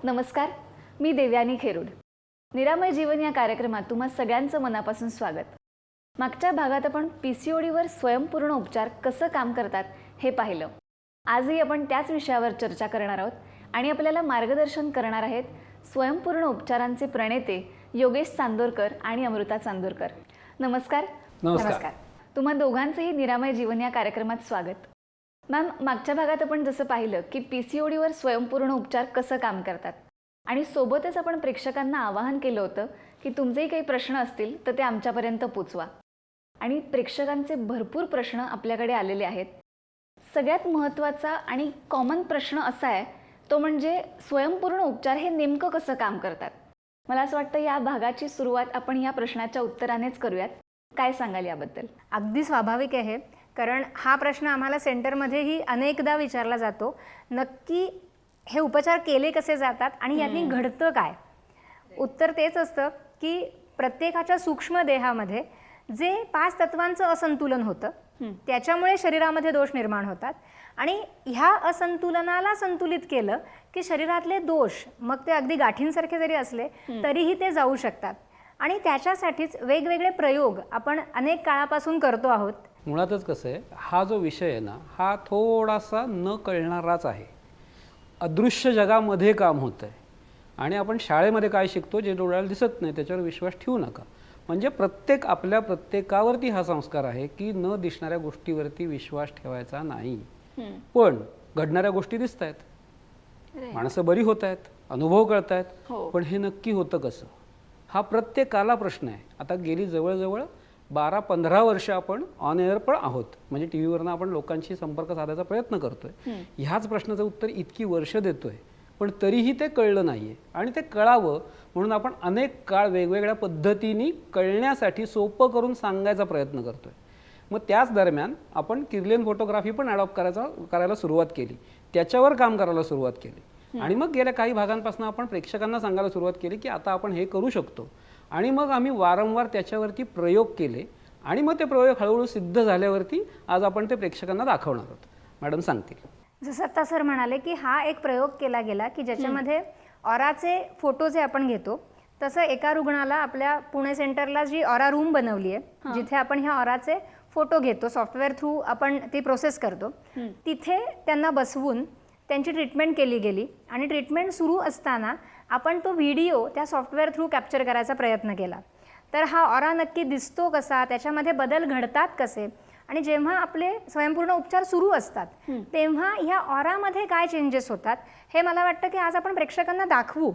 नमस्कार, मी देवयानी खेरुड. निरामय जीवन या कार्यक्रमात तुम्हा सगळ्यांचं मनापासून स्वागत. मागच्या भागात आपण PCODवर स्वयंपूर्ण उपचार कसं काम करतात हे पाहिलं. आजही आपण त्याच विषयावर चर्चा करणार आहोत आणि आपल्याला मार्गदर्शन करणार आहेत स्वयंपूर्ण उपचारांचे प्रणेते योगेश चांदोरकर आणि अमृता चांदोरकर. नमस्कार. नमस्कार. तुम्हा दोघांचंही निरामय जीवन या कार्यक्रमात स्वागत. मॅम, मागच्या भागात आपण जसं पाहिलं की PCODवर स्वयंपूर्ण उपचार कसं काम करतात आणि सोबतच आपण प्रेक्षकांना आवाहन केलं होतं की तुमचेही काही प्रश्न असतील तर ते आमच्यापर्यंत पोचवा. आणि प्रेक्षकांचे भरपूर प्रश्न आपल्याकडे आलेले आहेत. सगळ्यात महत्त्वाचा आणि कॉमन प्रश्न असा आहे तो म्हणजे स्वयंपूर्ण उपचार हे नेमकं कसं काम करतात. मला असं वाटतं या भागाची सुरुवात आपण या प्रश्नाच्या उत्तरानेच करूयात. काय सांगाल याबद्दल? अगदी स्वाभाविक आहे, कारण हा प्रश्न आम्हाला सेंटरमध्येही अनेकदा विचारला जातो. नक्की हे उपचार केले कसे जातात आणि यांनी घडतं काय? उत्तर तेच असतं की प्रत्येकाच्या सूक्ष्म देहामध्ये जे 5 तत्वांचं असंतुलन होतं त्याच्यामुळे शरीरामध्ये दोष निर्माण होतात आणि ह्या असंतुलनाला संतुलित केलं की शरीरातले दोष, मग ते अगदी गाठींसारखे जरी असले तरीही ते जाऊ शकतात. आणि त्याच्यासाठीच वेगवेगळे प्रयोग आपण अनेक काळापासून करतो आहोत. मुळातच कसं आहे, हा जो विषय आहे ना, हा थोडासा न कळणाराच आहे. अदृश्य जगामध्ये काम होतं आहे आणि आपण शाळेमध्ये काय शिकतो जे डोळ्याला दिसत नाही त्याच्यावर विश्वास ठेवू नका. म्हणजे प्रत्येकावरती हा संस्कार आहे की न दिसणाऱ्या गोष्टीवरती विश्वास ठेवायचा नाही. पण घडणाऱ्या गोष्टी दिसत आहेत, माणसं बरी होत आहेत, अनुभव कळत आहेत, पण हे नक्की होतं कसं हा प्रत्येकाला प्रश्न आहे. आता गेली जवळजवळ 12-15 वर्ष आपण ऑन एअर पण आहोत, म्हणजे टी व्हीवरनं आपण लोकांशी संपर्क साधायचा प्रयत्न करतोय. ह्याच प्रश्नाचं उत्तर इतकी वर्ष देतोय पण तरीही ते कळलं नाहीये आणि ते कळावं म्हणून आपण अनेक काळ वेगवेगळ्या पद्धतीने कळण्यासाठी सोपं करून सांगायचा प्रयत्न करतोय. मग त्याच दरम्यान आपण किर्लियन फोटोग्राफी पण अडॉप्ट करायला सुरुवात केली, त्याच्यावर काम करायला सुरुवात केली आणि मग गेल्या काही भागांपासून आपण प्रेक्षकांना सांगायला सुरुवात केली की आता आपण हे करू शकतो. आणि मग आम्ही वारंवार त्याच्यावरती प्रयोग केले आणि मग ते प्रयोग हळूहळू सिद्ध झाल्यावरती आज आपण ते प्रेक्षकांना दाखवणार आहोत. मॅडम सांगतील. जसं आता सर म्हणाले की हा एक प्रयोग केला गेला की ज्याच्यामध्ये ऑराचे फोटो जे आपण घेतो, तसं एका रुग्णाला आपल्या पुणे सेंटरला जी ऑरा रूम बनवली आहे जिथे आपण ह्या ऑराचे फोटो घेतो, सॉफ्टवेअर थ्रू आपण ती प्रोसेस करतो, तिथे त्यांना बसवून त्यांची ट्रीटमेंट केली गेली आणि ट्रीटमेंट सुरू असताना आपण तो व्हिडिओ त्या सॉफ्टवेअर थ्रू कॅप्चर करायचा प्रयत्न केला. तर हा ऑरा नक्की दिसतो कसा, त्याच्यामध्ये बदल घडतात कसे आणि जेव्हा आपले स्वयंपूर्ण उपचार सुरू असतात तेव्हा ह्या ऑरामध्ये काय चेंजेस होतात हे मला वाटतं की आज आपण प्रेक्षकांना दाखवू.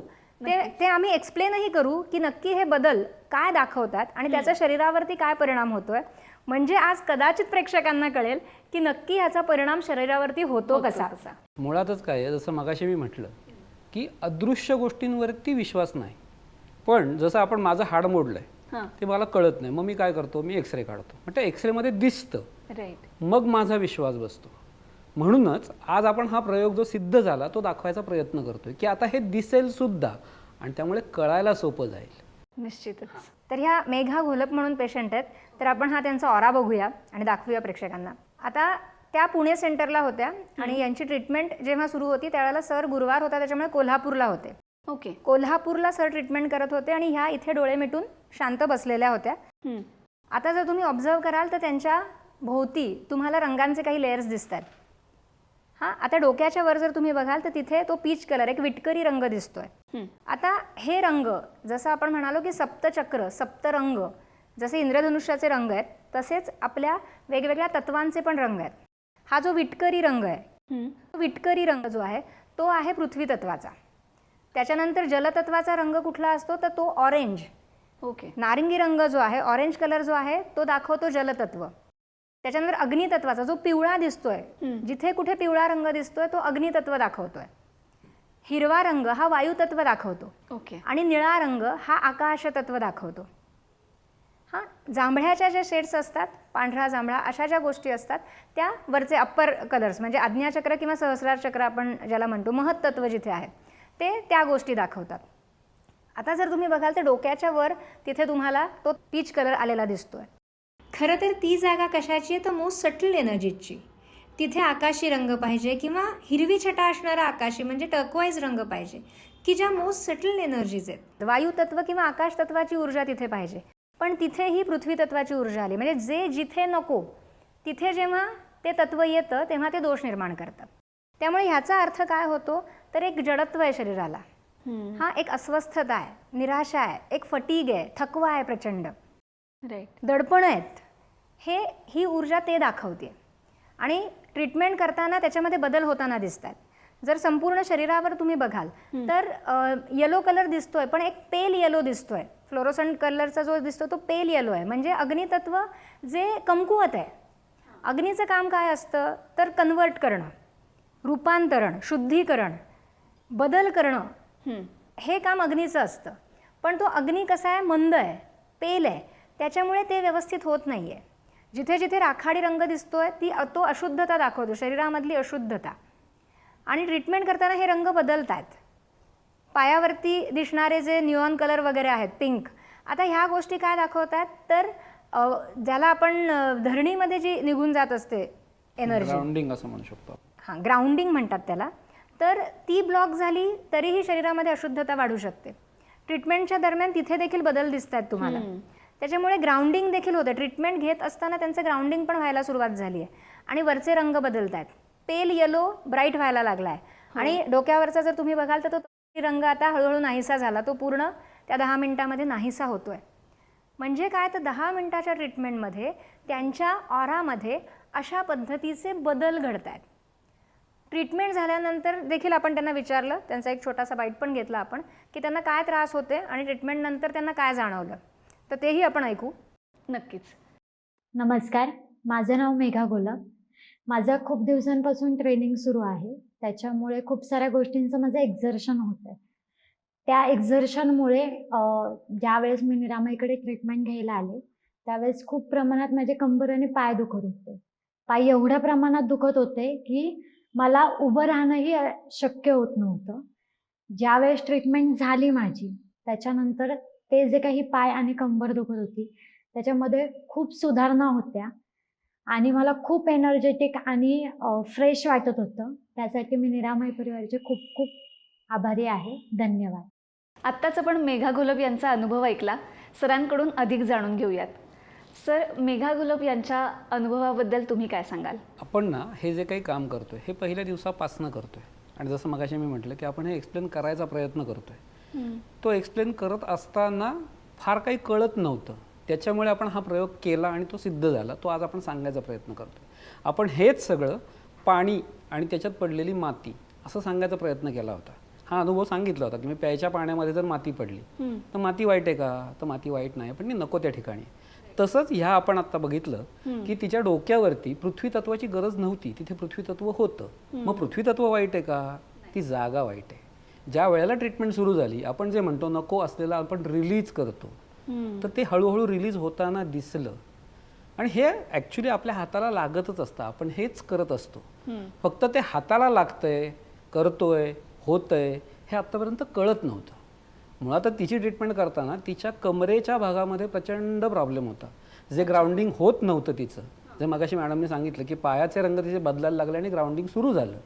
ते आम्ही एक्सप्लेनही करू की नक्की हे बदल काय दाखवतात आणि त्याचा शरीरावरती काय परिणाम होतोय. म्हणजे आज कदाचित प्रेक्षकांना कळेल की नक्की ह्याचा परिणाम शरीरावरती होतो कसा. मुळातच काय आहे, जसं मगाशी मी म्हटलं की अदृश्य गोष्टींवरती विश्वास नाही. पण जसं आपण माझं हाड मोडलंय ते मला कळत नाही, मग मी काय करतो, मी एक्सरे काढतो, मग त्या एक्सरेमध्ये दिसतं, मग माझा विश्वास बसतो. म्हणूनच आज आपण हा प्रयोग जो सिद्ध झाला तो दाखवायचा प्रयत्न करतोय की आता हे दिसेल सुद्धा आणि त्यामुळे कळायला सोपं जाईल. निश्चितच. तर ह्या मेघा घोलप म्हणून पेशंट आहेत, तर आपण हा त्यांचा ऑरा बघूया आणि दाखवूया प्रेक्षकांना. आता त्या पुणे सेंटरला होत्या आणि यांची ट्रीटमेंट जेव्हा सुरू होती त्यावेळेला सर गुरुवार होता त्याच्यामुळे कोल्हापूरला होते. ओके. कोल्हापूरला सर ट्रीटमेंट करत होते आणि ह्या इथे डोळे मिटून शांत बसलेल्या होत्या. आता जर तुम्ही ऑब्झर्व कराल तर त्यांच्या भोवती तुम्हाला रंगांचे काही लेयर्स दिसतात. आता डोक्याच्या वर जर तुम्ही बघाल तर तिथे तो पीच कलर, एक विटकरी रंग दिसतोय. आता हे रंग जसं आपण म्हणालो की सप्तचक्र, सप्तरंग, जसे इंद्रधनुष्याचे रंग आहेत तसेच आपल्या वेगवेगळ्या तत्वांचे पण रंग आहेत. हा जो विटकरी रंग आहे, विटकरी रंग जो आहे तो आहे पृथ्वी तत्वाचा. त्याच्यानंतर जलतत्वाचा रंग कुठला असतो तर तो ऑरेंज. ओके. नारिंगी रंग जो आहे, ऑरेंज कलर जो आहे तो दाखवतो जलतत्व. त्याच्यानंतर अग्नितत्वाचा जो पिवळा दिसतोय, जिथे कुठे पिवळा रंग दिसतोय तो अग्नितत्व दाखवतोय. हिरवा रंग हा वायुतत्व दाखवतो. ओके. आणि निळा रंग हा आकाशतत्व दाखवतो. जांभळ्याच्या ज्या शेड्स असतात, पांढरा जांभळा अशा ज्या गोष्टी असतात त्या वरचे अप्पर कलर्स म्हणजे आज्ञाचक्र किंवा सहस्रार चक्र आपण ज्याला म्हणतो, महत्तत्व जिथे आहे ते त्या गोष्टी दाखवतात. आता जर तुम्ही बघाल तर डोक्याच्या वर तिथे तुम्हाला तो पीच कलर आलेला दिसतोय. खरं तर ती जागा कशाची आहे तर मोस्ट सटल एनर्जीची. तिथे आकाशी रंग पाहिजे किंवा हिरवी छटा असणारा आकाशी म्हणजे टर्कवाईज रंग पाहिजे. की ज्या मोस्ट सेटल्ड एनर्जीज आहेत. वायू तत्व किंवा आकाश तत्वाची ऊर्जा तिथे पाहिजे, पण तिथेही पृथ्वी तत्वाची ऊर्जा आली. म्हणजे जे जिथे नको तिथे जेव्हा ते तत्व येतं तेव्हा ते दोष निर्माण करतं. त्यामुळे ह्याचा अर्थ काय होतो, तर एक जडत्व आहे शरीराला, हा एक अस्वस्थता आहे, निराशा आहे, एक फटीग आहे, थकवा आहे प्रचंड, राईट. दडपण आहेत, ही ऊर्जा ते दाखवते. आणि ट्रीटमेंट करताना त्याच्यामध्ये बदल होताना दिसतात. जर संपूर्ण शरीरावर तुम्ही बघाल तर येलो कलर दिसतोय, पण एक पेल येलो दिसतोय. फ्लोरोसंट कलरचा जो दिसतो तो पेल येलो आहे, म्हणजे अग्नितत्व जे कमकुवत आहे. अग्नीचं काम काय असतं, तर कन्वर्ट करणं, रूपांतरण, शुद्धीकरण, बदल करणं, हे काम अग्नीचं असतं. पण तो अग्नी कसा आहे, मंद आहे, पेल आहे, त्याच्यामुळे ते व्यवस्थित होत नाही आहे. जिथे जिथे राखाडी रंग दिसतोय तो अशुद्धता दाखवतो, शरीरामधली अशुद्धता. आणि ट्रीटमेंट करताना हे रंग बदलतात. पायावरती दिसणारे जे न्यूऑन कलर वगैरे आहेत, पिंक, आता ह्या गोष्टी काय दाखवतात, तर ज्याला आपण धरणीमध्ये जी निघून जात असते एनर्जी, ग्राउंडिंग असं म्हणू शकतो. हां, ग्राउंडिंग म्हणतात त्याला, तर ती ब्लॉक झाली तरीही शरीरामध्ये अशुद्धता वाढू शकते. ट्रीटमेंटच्या दरम्यान तिथे देखील बदल दिसतात तुम्हाला. त्याच्यामुळे ग्राउंडिंग देखील होतं. ट्रीटमेंट घेत असताना त्यांचं ग्राउंडिंग पण व्हायला सुरुवात झाली आहे आणि वरचे रंग बदलत आहेत. पेल येलो ब्राईट व्हायला लागला आहे. आणि डोक्यावरचा जर तुम्ही बघाल तर तो रंग आता हळूहळू नाहीसा झाला, तो पूर्ण त्या 10 मिनिटामध्ये नाहीसा होतोय. म्हणजे काय, तर 10 मिनिटाच्या ट्रीटमेंटमध्ये त्यांच्या ऑरामध्ये अशा पद्धतीचे बदल घडत आहेत. ट्रीटमेंट झाल्यानंतर देखील आपण त्यांना विचारलं, त्यांचा एक छोटासा बाईट पण घेतला आपण, की त्यांना काय त्रास होते आणि ट्रीटमेंटनंतर त्यांना काय जाणवलं, तर तेही आपण ऐकू. नक्कीच. नमस्कार, माझं नाव मेघा गोलप. माझं खूप दिवसांपासून ट्रेनिंग सुरू आहे. त्याच्यामुळे खूप साऱ्या गोष्टींचं माझं एक्झर्शन होतं आहे. त्या एक्झर्शनमुळे ज्यावेळेस मी निरामयकडे ट्रीटमेंट घ्यायला आले त्यावेळेस खूप प्रमाणात माझे कंबर आणि पाय दुखत होते. पाय एवढ्या प्रमाणात दुखत होते की मला उभं राहणंही शक्य होत नव्हतं. ज्यावेळेस ट्रीटमेंट झाली माझी, त्याच्यानंतर ते जे काही पाय आणि कंबर दुखत होती त्याच्यामध्ये खूप सुधारणा होत्या आणि मला खूप एनर्जेटिक आणि फ्रेश वाटत होतं. त्यासाठी मी निरामय परिवाराचे खूप खूप आभारी आहे. धन्यवाद. आत्ताच आपण मेघा घोलप यांचा अनुभव ऐकला. सरांकडून अधिक जाणून घेऊयात. सर, मेघा घोलप यांच्या अनुभवाबद्दल तुम्ही काय सांगाल? आपण ना हे जे काही काम करतोय हे पहिल्या दिवसापासनं करतोय आणि जसं मगाशी मी म्हटलं की आपण हे एक्सप्लेन करायचा प्रयत्न करतोय. तो एक्सप्लेन करत असताना फार काही कळत नव्हतं, त्याच्यामुळे आपण हा प्रयोग केला आणि तो सिद्ध झाला. तो आज आपण सांगायचा प्रयत्न करतोय. आपण हेच सगळं पाणी आणि त्याच्यात पडलेली माती असं सांगायचा प्रयत्न केला होता. हा अनुभव सांगितला होता की मी प्यायच्या पाण्यामध्ये जर माती पडली तर माती वाईट आहे का, तर माती वाईट नाही, पण ती नको त्या ठिकाणी. तसंच ह्या आपण आता बघितलं की तिच्या डोक्यावरती पृथ्वी तत्वाची गरज नव्हती, तिथे पृथ्वी तत्व होतं. मग पृथ्वी तत्व वाईट आहे का, ती जागा वाईट आहे. ज्या वेळेला ट्रीटमेंट सुरू झाली, आपण जे म्हणतो नको असलेला आपण रिलीज करतो, तर ते हळूहळू रिलीज होताना दिसलं. आणि हे ॲक्च्युली आपल्या हाताला लागतच असतं, आपण हेच करत असतो. फक्त ते हाताला लागतंय, करतोय, होतंय हे आत्तापर्यंत कळत नव्हतं. मुळात तिची ट्रीटमेंट करताना तिच्या कमरेच्या भागामध्ये प्रचंड प्रॉब्लेम होता. जे ग्राउंडिंग होत नव्हतं तिचं, जे मगाशी मॅडमने सांगितलं की पायाचे रंग तिचे बदलायला लागले आणि ग्राउंडिंग सुरू झालं,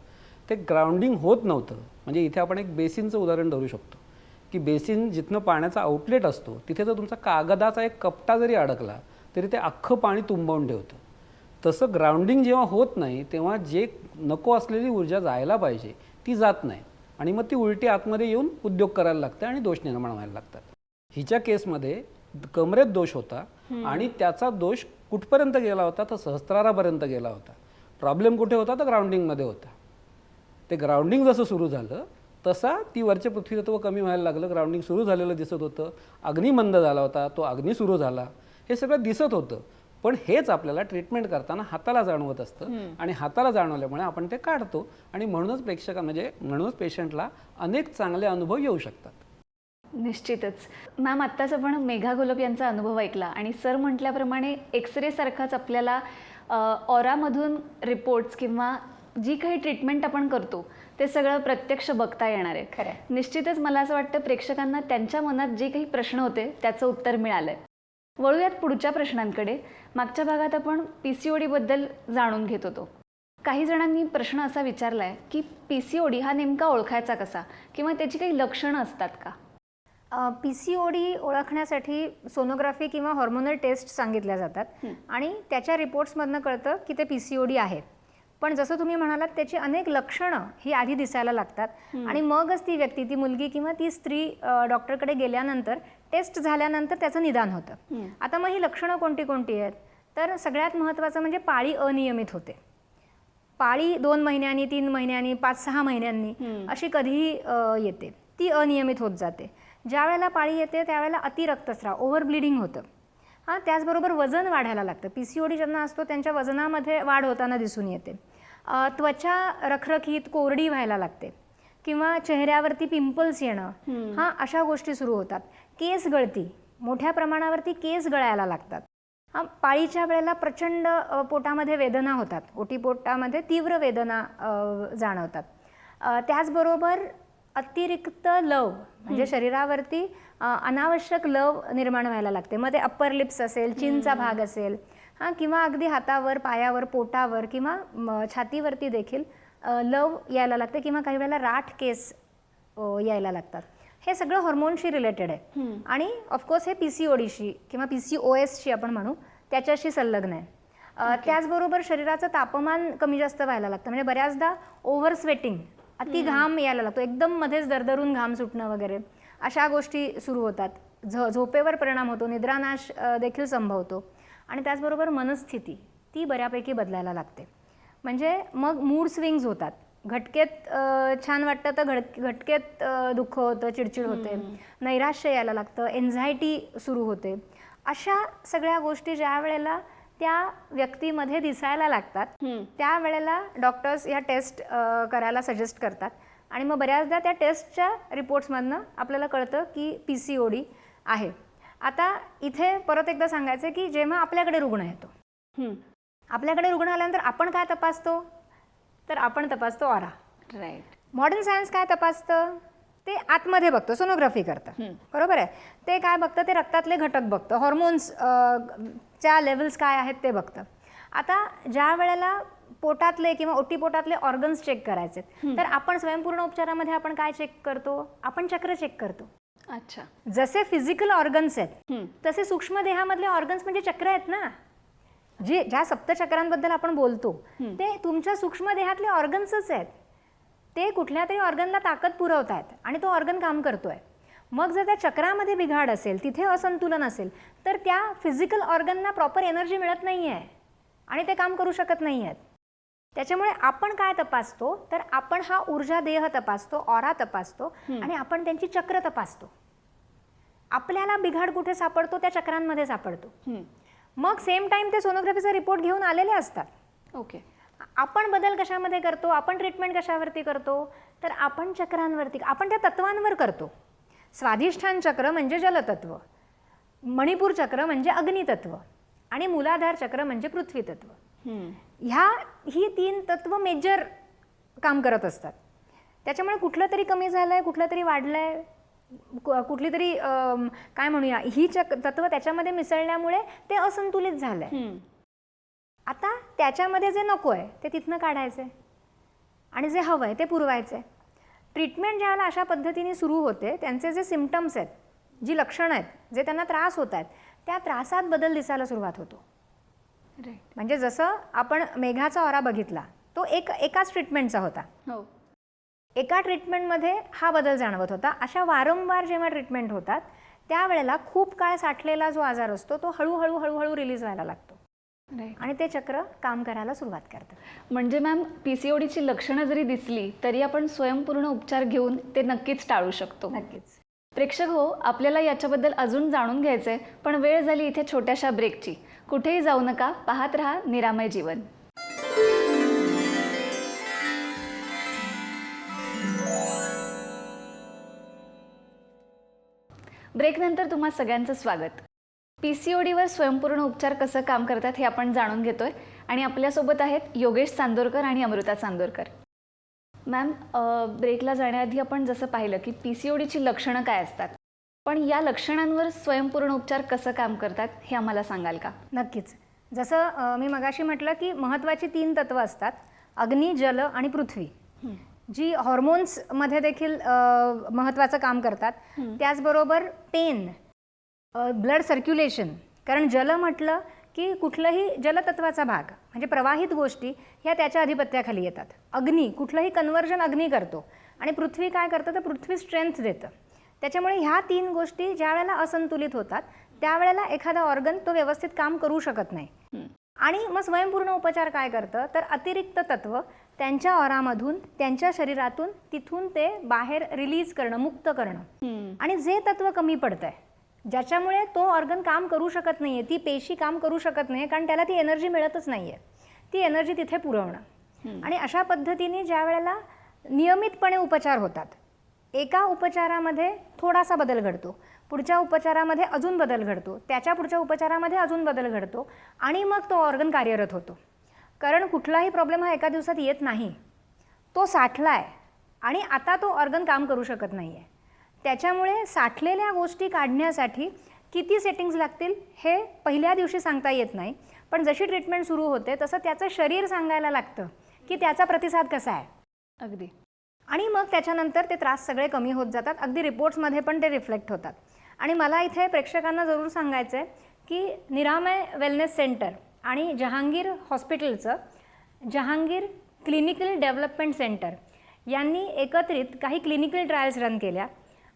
ते ग्राउंडिंग होत नव्हतं. म्हणजे इथे आपण एक बेसिनचं उदाहरण धरू शकतो की बेसिन जिथनं पाण्याचा आउटलेट असतो तिथे जर तुमचा कागदाचा एक कपटा जरी अडकला तरी ते अख्खं पाणी तुंबवून ठेवतं. तसं ग्राउंडिंग जेव्हा होत नाही तेव्हा जे नको असलेली ऊर्जा जायला पाहिजे ती जात नाही आणि मग ती उलटी आतमध्ये येऊन उद्योग करायला लागते आणि दोष निर्माण व्हायला लागतात. हिच्या केसमध्ये कमरेत दोष होता आणि त्याचा दोष कुठपर्यंत गेला होता, तर सहस्त्रारापर्यंत गेला होता. प्रॉब्लेम कुठे होता, तर ग्राउंडिंगमध्ये होता. ते ग्राउंडिंग जसं सुरू झालं तसा ती वरचे पृथ्वीतत्व कमी व्हायला लागलं. ग्राउंडिंग सुरू झालेलं दिसत होतं. अग्नी मंद झाला होता, तो अग्नी सुरू झाला, हे सगळं दिसत होतं. पण हेच आपल्याला ट्रीटमेंट करताना हाताला जाणवत असतं आणि हाताला जाणवल्यामुळे आपण ते काढतो आणि म्हणूनच पेशंटला अनेक चांगले अनुभव येऊ शकतात. निश्चितच. मॅम, आत्ताच आपण मेघा घोलप यांचा अनुभव ऐकला आणि सर म्हटल्याप्रमाणे एक्सरे सारखाच आपल्याला ऑरामधून रिपोर्ट्स किंवा जी काही ट्रीटमेंट आपण करतो ते सगळं प्रत्यक्ष बघता येणार आहे. खरं. निश्चितच मला असं वाटतं प्रेक्षकांना त्यांच्या मनात जे काही प्रश्न होते त्याचं उत्तर मिळालं आहे. वळूयात पुढच्या प्रश्नांकडे. मागच्या भागात आपण PCOD बद्दल जाणून घेत होतो. काही जणांनी प्रश्न असा विचारला आहे की PCOD हा नेमका ओळखायचा कसा किंवा त्याची काही लक्षणं असतात का? PCOD ओळखण्यासाठी सोनोग्राफी किंवा हॉर्मोनल टेस्ट सांगितल्या जातात आणि त्याच्या रिपोर्ट्समधनं कळतं की ते PCOD आहे. पण जसं तुम्ही म्हणालात त्याची अनेक लक्षणं ही आधी दिसायला लागतात आणि मगच ती व्यक्ती, ती मुलगी किंवा ती स्त्री डॉक्टरकडे गेल्यानंतर टेस्ट झाल्यानंतर त्याचं निदान होतं. आता मग ही लक्षणं कोणती कोणती आहेत? तर सगळ्यात महत्त्वाचं म्हणजे पाळी अनियमित होते. पाळी 2 महिन्यांनी, 3 महिन्यांनी, 5-6 महिन्यांनी अशी कधीही येते, ती अनियमित होत जाते. ज्या वेळेला पाळी येते त्यावेळेला अतिरक्तस्राव, ओव्हर ब्लिडिंग होतं. त्याचबरोबर वजन वाढायला लागतं. PCOD ज्यांना असतो त्यांच्या वजनामध्ये वाढ होताना दिसून येते. त्वचा रखरखीत, कोरडी व्हायला लागते किंवा चेहऱ्यावरती पिंपल्स येणं, अशा गोष्टी सुरू होतात. केस गळती, मोठ्या प्रमाणावरती केस गळायला लागतात. पाळीच्या वेळेला प्रचंड पोटामध्ये वेदना होतात, ओटीपोटामध्ये तीव्र वेदना जाणवतात. त्याचबरोबर अतिरिक्त लव म्हणजे शरीरावरती अनावश्यक लव निर्माण व्हायला लागते. मग ते अप्पर लिप्स असेल, चिनचा भाग असेल, किंवा अगदी हातावर, पायावर, पोटावर किंवा छातीवरती देखील लव यायला लागते किंवा काही वेळेला राठ केस यायला लागतात. हे सगळं हॉर्मोनशी रिलेटेड आहे आणि ऑफकोर्स हे PCODशी किंवा PCOSशी आपण म्हणू त्याच्याशी संलग्न आहे. त्याचबरोबर शरीराचं तापमान कमी जास्त व्हायला लागतं. म्हणजे बऱ्याचदा ओव्हर स्वेटिंग, अति घाम यायला लागतो, एकदम मध्येच दरदरून घाम सुटणं वगैरे अशा गोष्टी सुरू होतात. झोपेवर परिणाम होतो, निद्रानाश देखील संभवतो आणि त्याचबरोबर मनस्थिती ती बऱ्यापैकी बदलायला लागते. म्हणजे मग मूड स्विंग्स होतात. घटकेत छान वाटतं तर घटकेत दुःख होतं, चिडचिड होते, नैराश्य यायला लागतं, एन्झायटी सुरू होते. अशा सगळ्या गोष्टी ज्या वेळेला त्या व्यक्तीमध्ये दिसायला लागतात त्यावेळेला डॉक्टर्स ह्या टेस्ट करायला सजेस्ट करतात आणि मग बऱ्याचदा त्या टेस्टच्या रिपोर्ट्समधनं आपल्याला कळतं की PCOD आहे. आता इथे परत एकदा सांगायचं की जेव्हा आपल्याकडे रुग्ण येतो, आपल्याकडे रुग्ण आल्यानंतर आपण काय तपासतो? तर आपण तपासतो ऑरा. राईट. मॉडर्न सायन्स काय तपासतं? ते आतमध्ये बघतं, सोनोग्राफी करतं. बरोबर आहे. ते काय बघतं? ते रक्तातले घटक बघतं, हॉर्मोन्स च्या लेवल्स काय आहेत ते बघतं. आता ज्या वेळेला पोटातले किंवा ओटीपोटातले ऑर्गन्स चेक करायचे तर आपण स्वयंपूर्ण उपचारामध्ये आपण काय चेक करतो? आपण चक्र चेक करतो. अच्छा. जसे फिजिकल ऑर्गन्स आहेत तसे सूक्ष्म देहामधले ऑर्गन्स म्हणजे चक्र आहेत ना. ज्या सप्तचक्रांबद्दल आपण बोलतो ते तुमच्या सूक्ष्म देहातले ऑर्गन्सच आहेत. ते कुठल्या तरी ऑर्गनला ताकद पुरवत आहेत आणि तो ऑर्गन काम करतोय. मग जर त्या चक्रामध्ये बिघाड असेल, तिथे असंतुलन असेल तर त्या फिजिकल ऑर्गनला प्रॉपर एनर्जी मिळत नाही आहे आणि ते काम करू शकत नाही आहेत. त्याच्यामुळे आपण काय तपासतो? तर आपण हा ऊर्जा देह तपासतो, ऑरा तपासतो आणि आपण त्यांची चक्र तपासतो. आपल्याला बिघाड कुठे सापडतो? त्या चक्रांमध्ये सापडतो. मग सेम टाइम ते सोनोग्राफीचा रिपोर्ट घेऊन आलेले असतात. ओके. आपण बदल कशामध्ये करतो? आपण ट्रीटमेंट कशावरती करतो? तर आपण चक्रांवरती, आपण त्या तत्वांवर करतो. स्वाधिष्ठान चक्र म्हणजे जलतत्व, मणिपूर चक्र म्हणजे अग्नितत्व आणि मूलाधार चक्र म्हणजे पृथ्वी तत्व. ही 3 तत्व मेजर काम करत असतात. त्याच्यामुळे कुठलं तरी कमी झालंय, कुठलं तरी वाढलंय, कुठली तरी काय म्हणूया ही तत्व त्याच्यामध्ये मिसळल्यामुळे ते असंतुलित झालंय. आता त्याच्यामध्ये जे नको आहे ते तिथनं काढायचंय आणि जे हवं आहे ते पुरवायचंय. ट्रीटमेंट ज्यावेळेला अशा पद्धतीने सुरू होते त्यांचे जे सिम्पटम्स आहेत, जी लक्षणं आहेत, जे त्यांना त्रास होत आहेत त्या त्रासात बदल दिसायला सुरुवात होतो. म्हणजे जसं आपण मेघाचा ऑरा बघितला तो एकाच ट्रीटमेंटचा होता. हो. एका ट्रीटमेंटमध्ये हा बदल जाणवत होता. अशा वारंवार जेव्हा ट्रीटमेंट होतात त्यावेळेला खूप काळ साठलेला जो आजार असतो तो हळूहळू हळूहळू रिलीज व्हायला लागतो आणि ते चक्र काम करायला सुरुवात करतं. म्हणजे मॅम PCODची लक्षणं जरी दिसली तरी आपण स्वयंपूर्ण उपचार घेऊन ते नक्कीच टाळू शकतो. नक्कीच. प्रेक्षक हो, आपल्याला याच्याबद्दल अजून जाणून घ्यायचंय पण वेळ झाली इथे छोट्याशा ब्रेकची. कुठेही जाऊ नका, पाहत रहा निरामय जीवन. ब्रेकनंतर तुम्हा सगळ्यांचं स्वागत. PCODवर स्वयंपूर्ण उपचार कसं काम करतात हे आपण जाणून घेतोय आणि आपल्यासोबत आहेत योगेश चांदोरकर आणि अमृता चांदोरकर. मॅम, ब्रेकला जाण्याआधी आपण जसं पाहिलं की PCODची लक्षणं काय असतात, पण या लक्षणांवर स्वयंपूर्ण उपचार कसं काम करतात हे आम्हाला सांगाल का? नक्कीच. जसं मी मगाशी म्हटलं की महत्त्वाची 3 तत्व असतात, अग्नी, जल आणि पृथ्वी, जी हॉर्मोन्समध्ये देखील महत्त्वाचं काम करतात. त्याचबरोबर पेन, ब्लड सर्क्युलेशन, कारण जल म्हटलं की कुठलंही जलतत्वाचा भाग म्हणजे प्रवाहित गोष्टी ह्या त्याच्या अधिपत्याखाली येतात. अग्नी, कुठलंही कन्व्हर्जन अग्नी करतो, आणि पृथ्वी काय करतं तर पृथ्वी स्ट्रेंथ देतं. त्याच्यामुळे ह्या 3 गोष्टी ज्या वेळेला असंतुलित होतात त्यावेळेला एखादा ऑर्गन तो व्यवस्थित काम करू शकत नाही. आणि मग स्वयंपूर्ण उपचार काय करतं तर अतिरिक्त तत्व त्यांच्या ऑरामधून, त्यांच्या शरीरातून, तिथून ते बाहेर रिलीज करणं, मुक्त करणं. आणि जे तत्व कमी पडतंय, ज्याच्यामुळे तो ऑर्गन काम करू शकत नाहीये, ती पेशी काम करू शकत नाहीये, कारण त्याला ती एनर्जी मिळतच नाहीये, ती एनर्जी तिथे पुरवणं. आणि अशा पद्धतीने ज्या वेळेला नियमितपणे उपचार होतात, एका उपचारामध्ये थोडासा बदल घडतो, पुढच्या उपचारामध्ये अजून बदल घडतो, त्याच्या पुढच्या उपचारामध्ये अजून बदल घडतो, आणि मग तो ऑर्गन कार्यरत होतो. कारण कुठलाही प्रॉब्लेम हा एका दिवसात येत नाही, तो साठला आहे आणि आता तो ऑर्गन काम करू शकत नाही आहे. त्याच्यामुळे साठलेल्या गोष्टी काढण्यासाठी किती सेटिंग्ज लागतील हे पहिल्या दिवशी सांगता येत नाही, पण जशी ट्रीटमेंट सुरू होते तसं त्याचं शरीर सांगायला लागतं की त्याचा प्रतिसाद कसा आहे. अगदी. आणि मग त्याच्यानंतर ते त्रास सगळे कमी होत जातात, अगदी रिपोर्ट्समध्ये पण ते रिफ्लेक्ट होतात. आणि मला इथे प्रेक्षकांना जरूर सांगायचं आहे की निरामय वेलनेस सेंटर आणि जहांगीर हॉस्पिटलचं जहांगीर क्लिनिकल डेव्हलपमेंट सेंटर यांनी एकत्रित काही क्लिनिकल ट्रायल्स रन केल्या,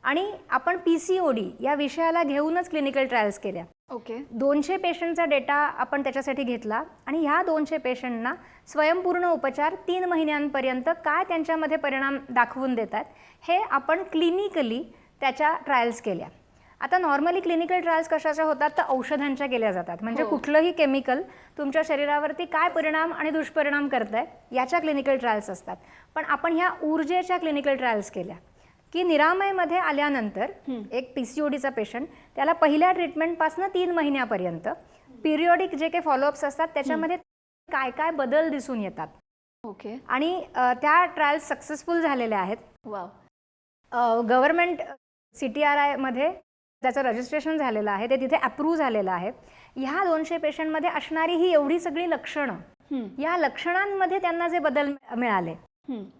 आणि आपण PCOD या विषयाला घेऊनच क्लिनिकल ट्रायल्स केल्या. ओके. 200 पेशंटचा डेटा आपण त्याच्यासाठी घेतला, आणि ह्या 200 पेशंटना स्वयंपूर्ण उपचार 3 महिन्यांपर्यंत काय त्यांच्यामध्ये परिणाम दाखवून देतात हे आपण क्लिनिकली त्याच्या ट्रायल्स केल्या. आता नॉर्मली क्लिनिकल ट्रायल्स कशाच्या होतात तर औषधांच्या केल्या जातात, म्हणजे कुठलंही केमिकल तुमच्या शरीरावरती काय परिणाम आणि दुष्परिणाम करत आहे याच्या क्लिनिकल ट्रायल्स असतात. पण आपण ह्या ऊर्जेच्या क्लिनिकल ट्रायल्स केल्या की निरामयमध्ये आल्यानंतर एक PCODचा पेशंट, त्याला पहिल्या ट्रीटमेंटपासून 3 महिन्यापर्यंत पिरियॉडिक जे काही फॉलोअप्स असतात त्याच्यामध्ये काय काय बदल दिसून येतात. ओके. आणि त्या ट्रायल्स सक्सेसफुल झालेल्या आहेत. वाव. गव्हर्नमेंट CTRIमध्ये त्याचं रजिस्ट्रेशन झालेलं आहे, ते तिथे अप्रूव्ह झालेलं आहे. ह्या 200 पेशंटमध्ये असणारी ही एवढी सगळी लक्षणं, या लक्षणांमध्ये त्यांना जे बदल मिळाले,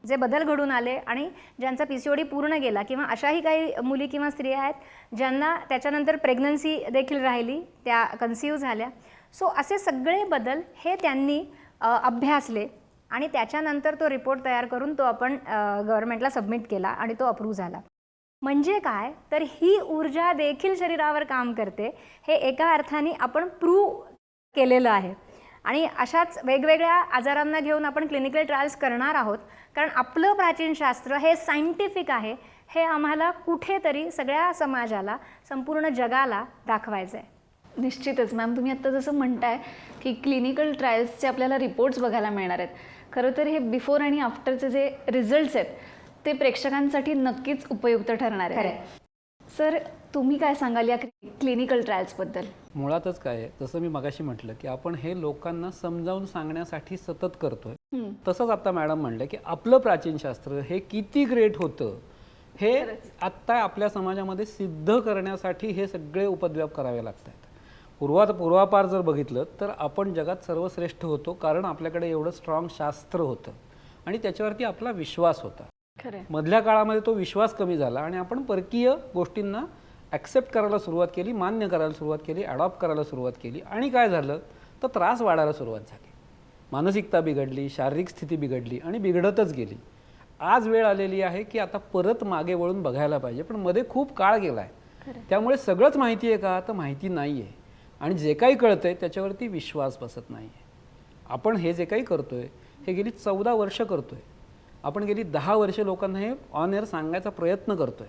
जे बदल घडून आले, आणि ज्यांचा PCOD पूर्ण गेला, किंवा अशाही काही मुली किंवा स्त्रिया आहेत ज्यांना त्याच्यानंतर प्रेग्नन्सी देखील राहिली, त्या कन्सिव्ह झाल्या. सो असे सगळे बदल हे त्यांनी अभ्यासले, आणि त्याच्यानंतर तो रिपोर्ट तयार करून तो आपण गव्हर्नमेंटला सबमिट केला, आणि तो अप्रूव्ह झाला. म्हणजे काय तर ही ऊर्जा देखील शरीरावर काम करते, हे एका अर्थाने आपण प्रूव्ह केलेलं आहे. आणि अशाच वेगवेगळ्या आजारांना घेऊन आपण क्लिनिकल ट्रायल्स करणार आहोत, कारण आपलं प्राचीन शास्त्र हे सायंटिफिक आहे, हे आम्हाला कुठेतरी सगळ्या समाजाला, संपूर्ण जगाला दाखवायचं आहे. निश्चितच मॅम, तुम्ही आत्ता जसं म्हणताय की क्लिनिकल ट्रायल्सचे आपल्याला रिपोर्ट्स बघायला मिळणार आहेत. खरं तर हे बिफोर आणि आफ्टरचे जे रिझल्ट्स आहेत ते प्रेक्षकांसाठी नक्कीच उपयुक्त ठरणार आहे. सर, तुम्ही काय सांगाल या क्लिनिकल ट्रायल्सबद्दल? मुळातच काय आहे, जसं मी मगाशी म्हटलं की आपण हे लोकांना समजावून सांगण्यासाठी सतत करतोय. तसंच आता मॅडम म्हणलं की आपलं प्राचीन शास्त्र हे किती ग्रेट होतं हे आत्ता आपल्या समाजामध्ये सिद्ध करण्यासाठी हे सगळे उपद्व्याप करावे लागत आहेत. पूर्वापार जर बघितलं तर आपण जगात सर्वश्रेष्ठ होतो, कारण आपल्याकडे एवढं स्ट्रॉंग शास्त्र होतं आणि त्याच्यावरती आपला विश्वास होता. मधल्या काळामध्ये तो विश्वास कमी झाला आणि आपण परकीय गोष्टींना ॲक्सेप्ट करायला सुरुवात केली, मान्य करायला सुरुवात केली, ॲडॉप्ट करायला सुरुवात केली, आणि काय झालं तर त्रास वाढायला सुरुवात झाली. मानसिकता बिघडली, शारीरिक स्थिती बिघडली आणि बिघडतच गेली. आज वेळ आलेली आहे की आता परत मागे वळून बघायला पाहिजे, पण मध्ये खूप काळ गेला आहे. त्यामुळे सगळंच माहिती आहे का तर माहिती नाही आहे, आणि जे काही कळतंय त्याच्यावरती विश्वास बसत नाही आहे. आपण हे जे काही करतोय हे गेली 14 वर्ष करतोय. आपण गेली 10 वर्षे लोकांना हे ऑन एअर सांगायचा प्रयत्न करतोय,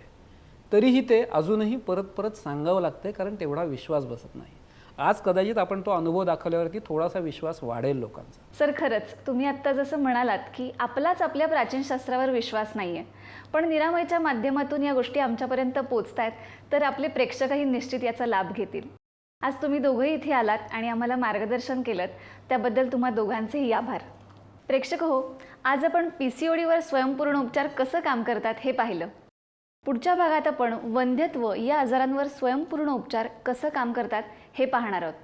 तरीही ते अजूनही परत परत सांगावं लागतंय, कारण तेवढा विश्वास बसत नाही. आज कदाचित आपण तो अनुभव दाखवल्यावरती थोडासा विश्वास वाढेल लोकांचा. सर, खरंच तुम्ही आत्ता जसं म्हणालात की आपलाच आपल्या प्राचीन शास्त्रावर विश्वास नाही आहे, पण निरामयच्या माध्यमातून या गोष्टी आमच्यापर्यंत पोचत आहेत, तर आपले प्रेक्षकही निश्चित याचा लाभ घेतील. आज तुम्ही दोघंही इथे आलात आणि आम्हाला मार्गदर्शन केलं, त्याबद्दल तुम्हा दोघांचेही आभार. प्रेक्षक हो, आज आपण PCODवर स्वयंपूर्ण उपचार कसं काम करतात हे पाहिलं. पुढच्या भागात आपण वंध्यत्व या आजारांवर स्वयंपूर्ण उपचार कसं काम करतात हे पाहणार आहोत.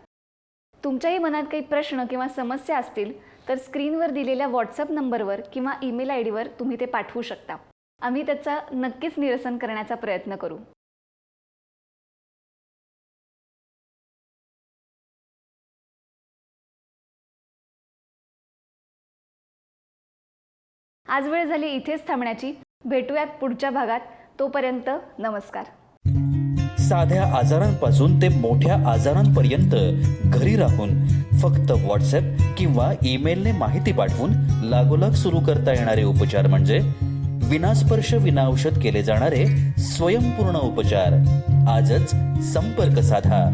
तुमच्याही मनात काही प्रश्न किंवा समस्या असतील तर स्क्रीनवर दिलेल्या व्हॉट्सअप नंबरवर किंवा ईमेल आय डीवर तुम्ही ते पाठवू शकता. आम्ही त्याचा नक्कीच निरसन करण्याचा प्रयत्न करू. आज वेळ झाली इथेच थांबण्याची. भेटूयात पुढच्या भागात. तोपर्यंत नमस्कार. साध्या आजारांपासून ते मोठ्या आजारांपर्यंत घरी राहून फक्त व्हॉट्सअप किंवा ईमेलने माहिती पाठवून लागोलाग सुरू करता येणारे उपचार म्हणजे विनास्पर्श विनाऔषध केले जाणारे स्वयंपूर्ण उपचार. आजच संपर्क साधा.